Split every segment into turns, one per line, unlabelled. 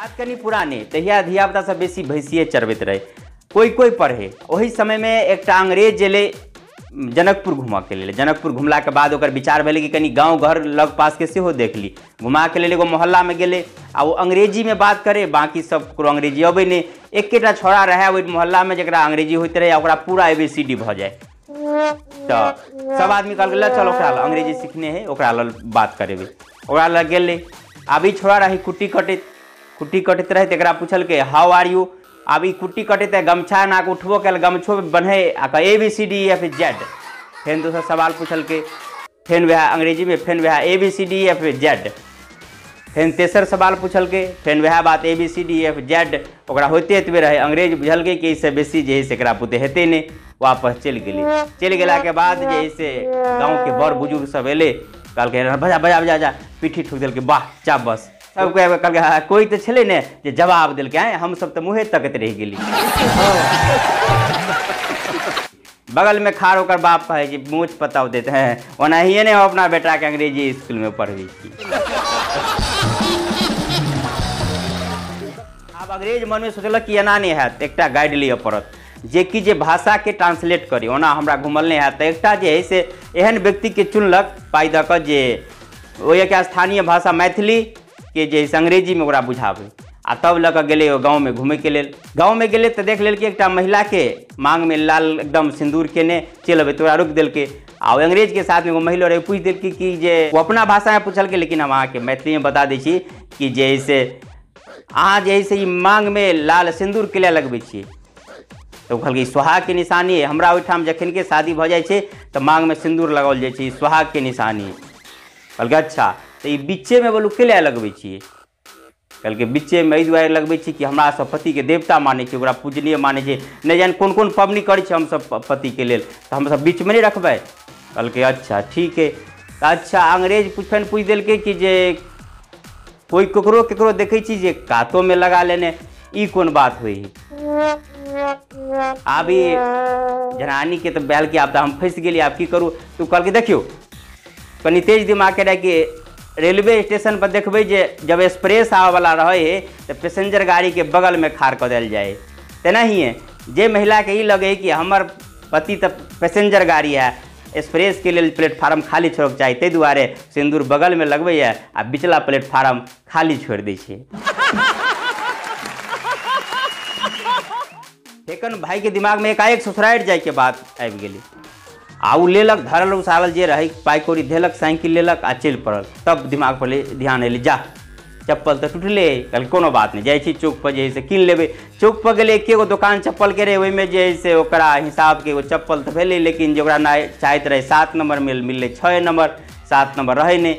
बात कनी पुराने तहिया धियापुता सब बेसी भैंसिए चरबैत रहे, कोई पढ़े। वही समय में एक अंग्रेज एले जनकपुर घुमा के लेल। जनकपुर घुमला के बाद ओकर विचार भेले कि कनी गांव घर लग पास के सेहो देख ली। घुमा के लेल एगो मोहल्ला में गेले आ वो अंग्रेजी में बात करे, बाकी सब को अंग्रेजी अबै नहीं। एकेटा छोड़ा रहे ओहि मोहल्ला में जरा अंग्रेजी होते रहे, ओकरा पूरा ABCD भ जाए। तो सब आदमी कहल चल ओकरा अंग्रेजी सीखने है, ओकरा बात करेबे। ओकरा लग गेले। अभी छोड़ा रही कुट्टी कटैत रहे, तकरा पूछल के हाउ आर यू। अब ई कुट्टी कटैत गमछा ना उठबो कल, गमछो बन्हे ABCDEFZ। फेन दोसर सवाल पूछल के, फेन वह अंग्रेजी में, फेन वह ABCDEFZ। फेन तेसर सवाल पूछल के, फेन वह बात ABCDEFZ। ओकरा होते एतबे रहे। अंग्रेज बुझल के कि इससे बेसी जे है से एकरा बुते हेते नहीं, वापस चल गेले। चल गेला के बाद जे है से गाँव के बड़ बुजुर्ग सब एले, कहल बजा बजा बजा जा, पीठी ठोक दिल के, वाह जा बस। सब कहल कोई तो छे ने जे जवाब दिल के, हम सब तो मुँहे तकत रह गेली। बगल में खार होकर बाप कहे कि मूछ पता देते हैं, ओनाहिए ने अपना बेटा के अंग्रेजी स्कूल में पढ़वी की। अब अंग्रेज मन में सोचलक कि एना नहीं हैत, एकटा गाइड लिअ पड़त जे कि जे भाषा के ट्रांसलेट करी। ओना हमरा घुमल नहीं हैत, एकटा जे है से एहन व्यक्ति के चुनलक पाई द क जे ओहि के स्थानीय भाषा मैथिली के जे अंग्रेजी में ओकरा बुझावे। आ तब लऽ कऽ गेले गाँव में घूमे के लेल। गाँव में गेले तो देख लेल कि एकटा महिला के मांग में लाल एकदम सिंदूर केने चल अबे, तोरा रुक दिल के। आ अंग्रेज के साथ में एगो महिला रहे, पूछ दिल कि जे वो अपना भाषा में पूछल के, लेकिन हम अहाँ के मैथिली में बता दै छी कि जैसे अहाँ जैसे ई मांग में लाल सिंदूर के लिए लगबै छियै। तो कहल सुहाग के निशानी है, हमरा ओहिठाम जखन के शादी भ जाए तो मांग में सिंदूर लगाओल जाए छै, सुहाग के निशानी। कहल अच्छा तो ई बीचे में बोलू के लिए लगबै छियै। कहल बीचे में एहि दुआरे लगबै छी कि हमरा सब पति के देवता माने छी, ओकरा पूजनीय माने छी, नहीं जान कोन कोन पबनी करै छी हम सब पति के लेल, तो हम सब बीच में नहीं रखबै। कहल अच्छा ठीक है। अच्छा अंग्रेज पूछ दिल के कि जे कोई केकरो देखे छी जे कातो में लगा लेने, ई कोन बात हुई। अभी जनानी के तो बैल के आप हम फंस गए, आप की करूँ। तू कहल देखियो कनी तेज दिमाग के रह के रेलवे स्टेशन पर देखबै जे जब एक्सप्रेस आवे वाला रहे तो पैसेंजर गाड़ी के बगल में खाड़ कर दिल जाए। तेनाहिए जे महिला के ई लगे कि हमर पति तो पैसेंजर गाड़ी है, एक्सप्रेस के लिए प्लेटफार्म खाली छोड़क चाहिए, ते दुआरे सिंदूर बगल में लगबै है आ बिचला प्लेटफार्म खाली छोड़ दै छै। फेकन भाई के दिमाग में एकाएक ससुराइट जाए के बात आबि गेली। आ उ लेलक धरल उसारल जे रही पाई कौड़ी देलक, साइकिल लेलक आ चल पड़ल। तब दिमाग पर ध्यान अयलै, जा चप्पल तो टूटले, कहल कोनो बात नहीं, जाइ चौक पर जे है से कीन लेबै। चौक पर गेले, एकेगो दुकान चप्पल के रहे, ओहिमे जे है से ओकरा हिसाब के एगो चप्पल तो भेलै, लेकिन जो चाहत रहे 7 नंबर मिलले 6 नंबर, 7 नंबर रहे नहीं।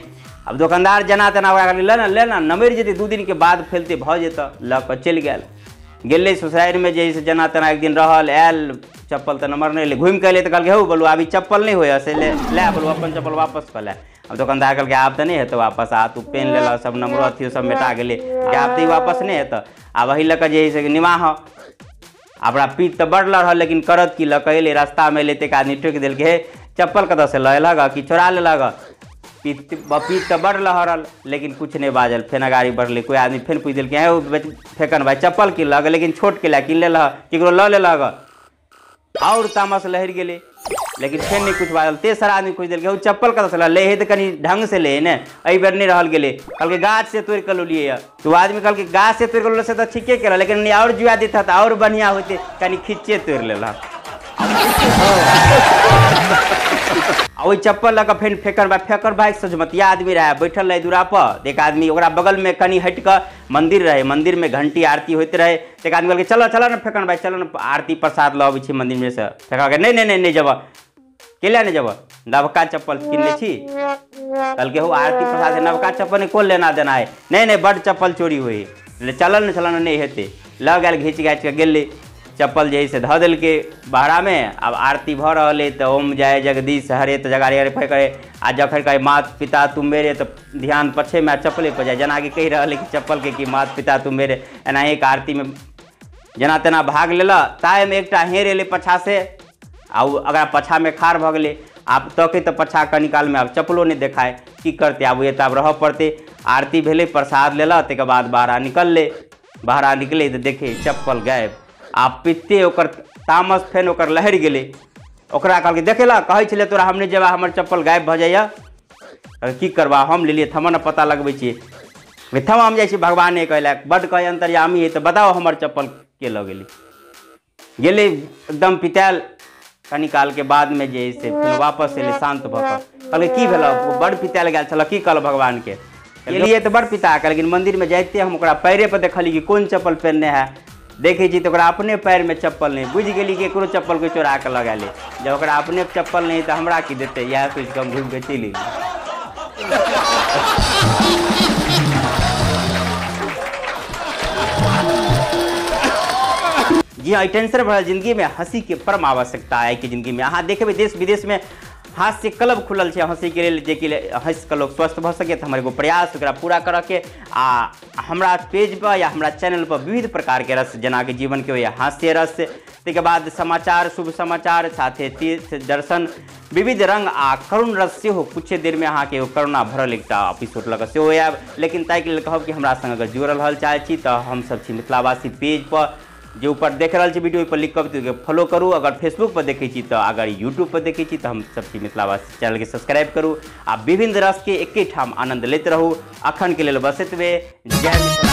अब दुकानदार जना तना ओकरा लेना नमरि जेतै, 2 दिन के बाद फैलते भ जेतै, लऽ कऽ चलि गेल ससुरारि में जे जना तना एक दिन रहल, आयल चप्पल तो नंबर नहीं ले, घूम के अले तो कहल हो बोलू अभी चप्पल नहीं हो से ले बोलू अपन चप्पल वापस कर ले। अब दुकानदार कहल आप तो नहीं है तो वापस आ, तू पेन ले ला, सब नंबर अथी सब मिटा गए, आप तो वापस नहीं है तो आ वही लऽ जे है निमाह। अपना पीठ तो बढ़ रहल, लेकिन करत की लऽ अले रास्ता में लेते एक आदमी ठोक दिल के, हे चप्पल कतऽ से लग कि चोरा लेलग। पीठ तो बढ़ रहल, लेकिन कुछ नहीं बाजल। फेन गाड़ी बढ़ले, कोई आदमी फेन पूछ दिल के, फेकन भाई चप्पल किन लग, लेकिन छोट के किन ले केकरो लऽ लेलग। और तामस लहर गेले, लेकिन फेर नहीं कुछ बाजल। तेसर आदमी कुछ दिल के, चप्पल कतऽ से ले है तो कनी ढंग से ले ने, एहि बेर नहीं रहल गेले। कहल गाछ से तोड़ के लिए, तो आदमी कहल गाछ से तोड़ के से तो ठीके केल, लेकिन और जुआ देता तो और बढ़िया होते, कनी खिच्चे तोड़ लेला। वही चप्पल लऽ फेन फेकर भाई सजमतिया आदमी रहे, बैठल रहे दूरा पर। एक आदमी ओकरा बगल में कनी हट कर मंदिर रहे, मंदिर में घंटी आरती होते रहे। एक आदमी कहल चलो ना फेकन भाई, चलो ना आरती प्रसाद लऽ अबै छी मंदिर में से। फेका के नहीं जब केला नहीं जब, नवका चप्पल किन ले छी। कहल हो आरती प्रसाद नवका चप्पल नहीं कौन लेना देना है, नहीं बड़ चप्पल चोरी हुई, चल नहीं हेते। लऽ गेल घीच घाच के गेले, चप्पल जे से धऽ दिल के बहरा में। अब आरती भ रहा है तो ओम जय जगदीश हरे तो जगारे हरे करे, आ जखन कहे मात पिता तुम मेरे तो ध्यान पछे में चप्पले पर जाए, जना के कही रहा कि चप्पल के कि मात पिता तुम मेरे। एना एक आरती में जना तना भाग लेला, ताय में एकटा हेर एले पछा से, आ अगर पछा में खाड़ भ गए। आप तके तो पछा का निकाल में अब चप्पलों नहीं देखाए, की करते, आब ये तब रह पड़ते। आरती भेले, प्रसाद लेला, तक बाद बाहर निकल ले। बाहर निकले तो देखे चप्पल गायब। आप पिते ओकर तामस फेन ओकर लहर गेले, ओकरा कहलकै देखेला कहै छलै तोरा हमने जेबा हमर चप्पल गायब भऽ जाइए, की करबा हम लेलिए थमन पता लगबै छियै। थम हम जाइ छी भगवाने कहलक बड्ड कहे अंतर्यामी है तो बताओ हमर चप्पल के लऽ गेलै एकदम पितायल। कनी काल के बाद में जे से फिर वापस एलै शांत भऽ कऽ कहलकै की भेलौ, बड्ड पितायल गेल छल की कहल भगवान के लिए तो बड़ पिता के, लेकिन मंदिर में जाते हम ओकरा पैरे पर देखली कि कौन चप्पल पहनने है, देखे छी तो ओकरा अपने पैर में चप्पल नहीं, बुझ गेली कि एकरो चप्पल को चोरा के लगा ले, जब ओकरा अपने चप्पल नहीं तो हमरा की देते, यह सोच के हम घूम के चली। जी हाँ, टेंशन भरल जिंदगी में हंसी के परम आवश्यकता है कि जिंदगी में अहाँ देखबे देश विदेश में हास्य क्लब खुलल है हंसी के लिए, जे कि हंस के लोग स्वस्थ भ सके। तो हमारे एगो प्रयास ओकरा पूरा करऽ के आ हमरा पेज पर या हमरा चैनल पर विविध प्रकार के रस जना के जीवन के हो हास्य रस, तै के बाद समाचार शुभ समाचार साथे तीर्थ दर्शन विविध रंग आ करुण रस से हो कुछ देर में अहाँ के करुणा भरल एक एपिसोड लग से आयब। लेकिन ताकि लेल कहब कि हमरा संग अगर जुड़ल रहल चाहे छी तो हम सब छी मिथिलावासी पेज पर जो ऊपर देख रहा वीडियो पर लिख कर फॉलो करूँ, अगर फेसबुक पर देखे तो अगर यूट्यूब पर देखे तो हम सब मिथिलावासी चैनल के सब्सक्राइब करूँ आ विभिन्न रस के एक ठाम आनंद लेते रहूँ। अखन के लिए बसत वे जय मिथिला।